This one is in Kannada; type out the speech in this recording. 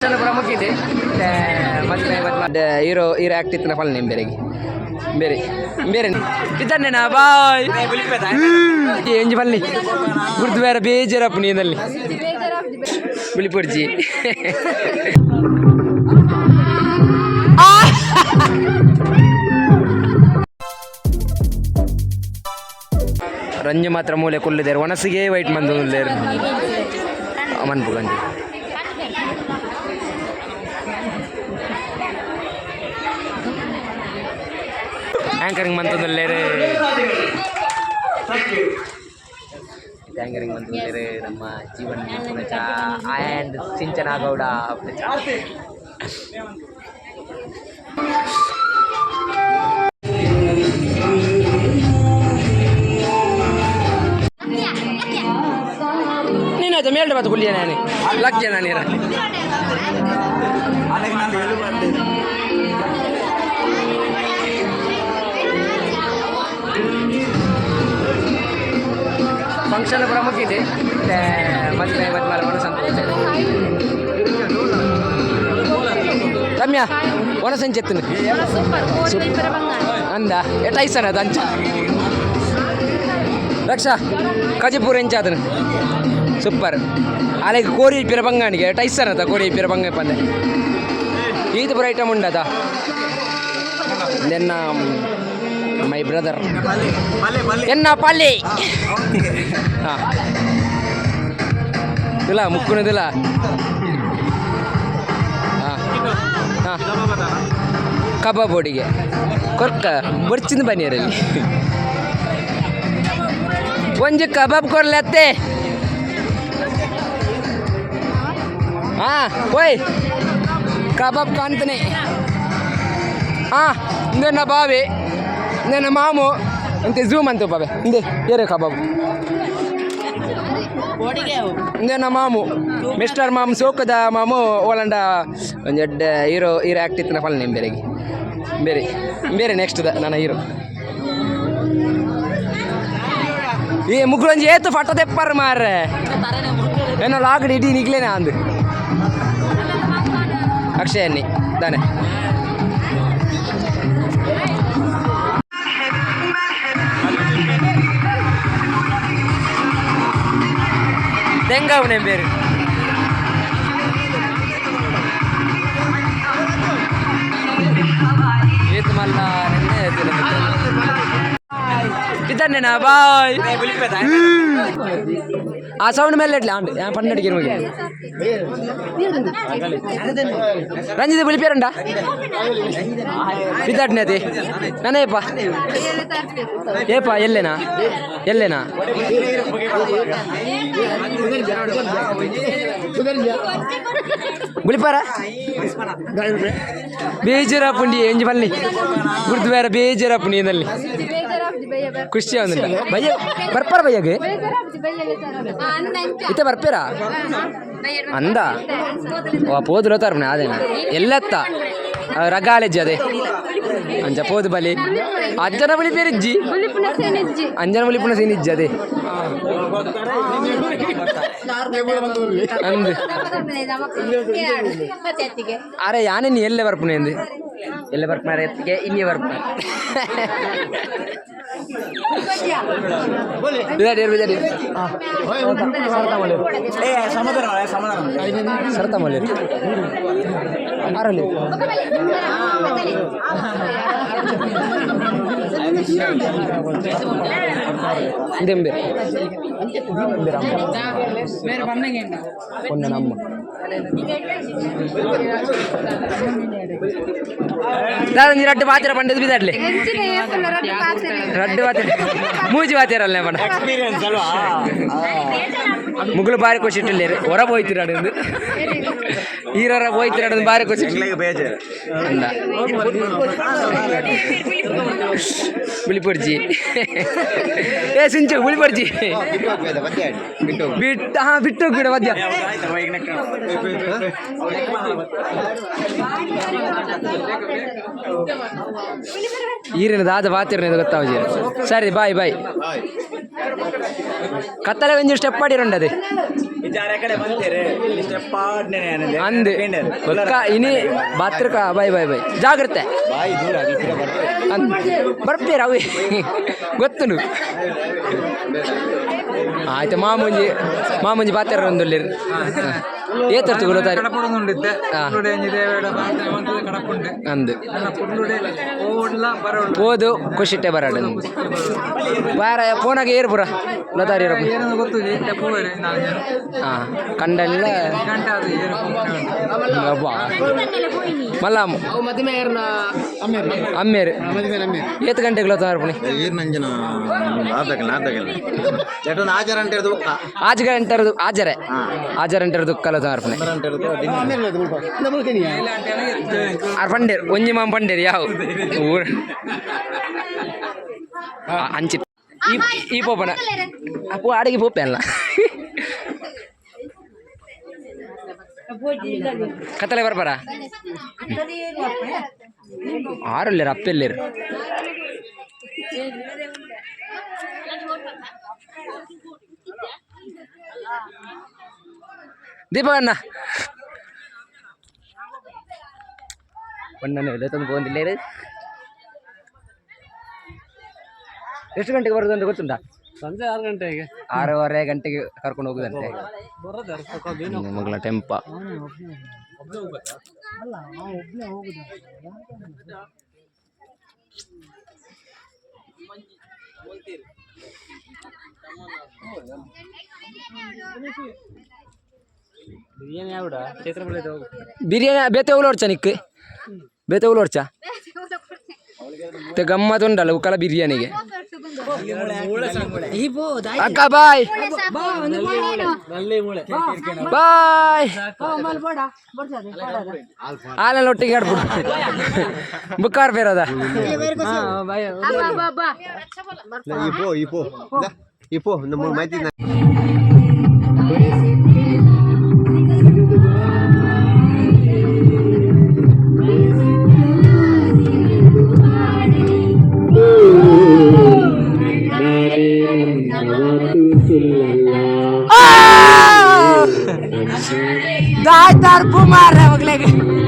ಮುಗಿದೆ ಮತ್ತೆ ಹೀರೋ ಆಕ್ಟ್ ಇತ್ತು ಫಲ್ ನೇಮ್ ಬೇರೆ ಬೇರೆ ಬೇರೆ ಇದನ್ನೇನಾ ಬಾಯ್ ಎಂಜಿ ಫಲ್ಲಿ ಗುರ್ದು ಬೇರೆ ಬೇಜಾರಪ್ಪ ನೀನಲ್ಲಿ ಬಿಳಿಪುರ್ಜಿ ರಂಜು ಮಾತ್ರ ಮೂಲೆ ಕೊಲ್ಲಿದ್ದಾರೆ ಒಣಸಿಗೆ ವೈಟ್ ಮಂದು ಮನ್ಪು ಗಂಜಿ ಆ್ಯಂಕರಿಂಗ್ ಮಂತಂದಲ್ಲೇರೆ ಆ್ಯಂಕರಿಂಗ್ ಮಂತಂದಲ್ಲೇರೆ ನಮ್ಮ ಜೀವನ್ ಪುಣಚ ಆ್ಯಂಡ್ ಸಿಂಚನ ಗೌಡ ನೀನಾಯ್ತು ಮೇಲ್ಟ ಮತ್ತು ಕುಲ್ಲಿಯ ನಾನು ಲಕ್ಷ್ಯ ನಾನೀರ ಫಂಕ್ಷನ್ ಕೂಡ ಮುಗಿದೆ ಮತ್ತೆ ಮನ ಸಂತೋಷ ರಮ್ಯಾ ಒಣಸಂಚೆತ್ತನು ಅಂದ ಎಟ್ಟೈಸನ ಅದು ಅಂಚ ರಕ್ಷಾ ಕಜಿಪೂರ್ ಎಂಚಾದನು ಸೂಪರ್ ಅಲ್ಲಿಗೆ ಕೋರಿ ಪಿರ ಬಂಗಾಣಿಗೆ ಟೈಸನದ ಕೋರಿ ಪಿರ ಬಂಗ ಪಂದೆ ಈದು ಪುರ ಐಟಮ್ ಉಂಡದ ದೆನ್ನ ಮೈ ಬ್ರದರ್ ಎನ್ನ ಪಲ್ಲಿ ಹಾಂ ತುಲ ಮುಕ್ಕುನ ತುಲ ಹಾಂ ಹಾಂ ಕಬಾಬ್ ಒಡಿಗೆ ಕೊರ್ಕ ಬರ್ಚಿಂದ ಬನ್ನಿಯರಲ್ಲಿ ಒಂಜಿ ಕಬಾಬ್ ಕೊರ್ಲತ್ತೆ ಹಾಂ ಓಯ್ ಕಬಾಬ್ ಕಾಂತನೆ ಹಾಂ ಇಂದನ್ನ ಬಾವೆ ಇಂದನ್ನ ಮಾಮು ಅಂತೆ ಝೂಮ್ ಅಂತ ಬಾವೆ ಇಂದೆ ಏರೆ ಕಬಾಬ್ ಇಂದನ್ನ ಮಾಮು ಮಿಸ್ಟರ್ ಮಾಮು ಸೋಕದ ಮಾಮು ಓಲಂಡ ಒಂದು ಹೀರೋ ಆ್ಯಕ್ಟ್ ಇತ್ತು ಫಲ್ ನೇಮ್ ಬೇರೆ ಬೇರೆ ಬೇರೆ ನೆಕ್ಸ್ಟ್ ನನ್ನ ಹೀರೋ ಈ ಮುಗ್ಳೊಂಜಿ ಏತು ಫೋಟೋ ತೆಪ್ಪಾರ ಮಾರ್ರೆ ಏನೋ ಲಾಗಡಿ ಇಡೀ ನಿಗ್ಲೇನೆ ಅಂದು ಅಕ್ಷಯ ಅನ್ನಿ ತಾನೆ ತೆಂಗಾವನೆ ಬೇರೆ ಏತು ಮಲ್ಲ ಇದನ್ನೇನಾ ಬಾಯ್ ಆ ಸೌಂಡ್ ಮೇಲೆ ಇಡ್ಲಿ ಆಂಡ್ ಪನ್ನಡಿಗೆ ಹೋಗಿ ರಂಜಿತ್ ಬಿಳಿಪೇರಂಡ ಬಿದ್ದಾಡ್ನೆ ಅದೇ ನಾನೇಪ್ಪ ಏಪ ಎಲ್ಲೇನಾ ಬಿಳಿಪಾರ ಬೇಜಾರಪ್ಪುಂಡಿ ಎಂಜಿ ಬಲ್ಲಿ ಗುರ್ದು ಬೇರೆ ಬೇಜಾರಪ್ಪು ನೀನಲ್ಲಿ ಖುಷಿ ಅವನಿಲ್ಲ ಭಯ್ಯ ಬರ್ಪಾರ ಭಯ್ಯಗೆ ಇತ್ತೆ ಬರ್ಪೇರಾ ಅಂದ ಪೋದು ತರ್ಪಣೆ ಅದೇನ ಎಲ್ಲತ್ತ ರಗಾಲೆಜ್ಜಿ ಅದೇ ಅಂಚ ಪೋದು ಬಲಿ ಅಜ್ಜನ ಬಳಿ ಬೇರಿಜ್ಜಿ ಅಂಜನ ಬಳಿ ಪುನಃ ಸೇನಿಜ್ಜಿ ಅದೇ ಅಂದು ಅರೆ ಯಾನೇ ನೀ ಎಲ್ಲೇ ಬರ್ಪುಣೆ ಅಂದು ಎಲ್ಲೇ ಬರ್ಪುನಾರೆ ಎತ್ತಿಗೆ ಇನ್ನೇ ಬರ್ಪುಣ सरता मले आरले ಇದೆಂಬೆ ಒಂದು ನಮ್ಮ ದಾದಂಜಿ ರಡ್ಡು ಪಾತ್ರ ಪಂಡದು ಬಿದ್ದಾಡ್ಲಿ ರಡ್ಡು ಪಾತ್ರ ಮೂಜಿ ಪಾತ್ರಲ್ಲ ಪಂಡ ಮುಗುಲು ಬಾರಿ ಕೊಚ್ಚಿಟ್ಟಿಲ್ಲ ಹೊರ ಹೋಯ್ತಿರಾಡು ಹೀರರ ಹೋಯ್ತಿರಾಡು ಬಾರಿ ಕೊಚ್ಚಿಟ್ಟ ಅಂದ ಬಿಳಿಪುರ್ಜಿ ಏ ಸಿಂಚು ಬಿಳಿಪುರ್ಜಿ ಬಿಟ್ಟು ಹಾಂ ಬಿಟ್ಟು ಹೋಗ್ಬಿಡ ಮಧ್ಯ ಈರಿನ ದಾದ ಬಾತಿರನೇದು ಗೊತ್ತಾವಜಿ ಸರಿ ಬಾಯ್ ಬಾಯ್ ಕತ್ತಲೆ ಒಂಚೂರು ಸ್ಟೆಪ್ ಮಾಡಿರೋಂಡದೆ ಅಂದು ಒಕ್ಕ ಇನಿ ಬಾತ್ರಕ ಬಾಯ್ ಬಾಯ್ ಬಾಯ್ ಜಾಗ್ರತೆ ಬರ್ತೀರ ಅವೇ ಗೊತ್ತುನು ಆಯ್ತು ಮಾಮೂಂಜಿ ಪಾತ್ರ ಒಂದೊಳ್ಳೆ ಏತರ್ತು ಗೊತ್ತಾರೆ ಅಂದು ಓದು ಖುಷಿಟ್ಟೆ ಬರಾಡು ಬಾರ ಫೋನಾಗ ಏರು ಪುರ ಲತಾರಿ ಹಾಂ ಕಂಡಲ್ಲ ಮಲ್ಲ ಅಮ್ಮೇರು ಏತ್ ಗಂಟೆಗೆ ಲತಾರ ಪುಣಿ ಆಜರಂಟರು ದುಃಖ ಅರ್ಪಣೆ ಪಂಡೇರು ಒಂಜಿ ಮಾಮ ಪಂಡೇರು ಯಾವ ಊರ ಅಂಚಿ ಈ ಪೋಪನ ಅಪ್ಪು ಅಡಿಗೆ ಪೋಪೆ ಅಲ್ಲ ಕತ್ತಲೆ ಬರ್ಬಾರ ಆರಲ್ಲೇರು ಅಪ್ಪೆಲ್ಲೇರು ದೀಪಣ್ಣ ಬಣ್ಣನ ತಂದು ಬಂದಿಲ್ಲ ಎಷ್ಟು ಗಂಟೆಗೆ ಬರೋದು ಅಂತ ಗೊತ್ತುಂಟಾ? ಸಂಜೆ 6 ಗಂಟೆಗೆ 6:30 ಗಂಟೆಗೆ ಕರ್ಕೊಂಡು ಹೋಗುದಂತೆ ಮಗಳ ಟೆಂಪ. బిర్యానీ బేతే ఊలోడ్చా నీకు బేతే ఊలోడ్చా గమ్మత్ ఉండాలి ఉక్కల బిర్యానీకి అక్క బాయ్ బాయ్ ಹಾಲೆಲ್ಲ ಒಟ್ಟಿಗೆ ಆಡ್ಬಿಡು ಬುಕ್ಕಾರ್ ಬೇರದ दार बुमार है अगले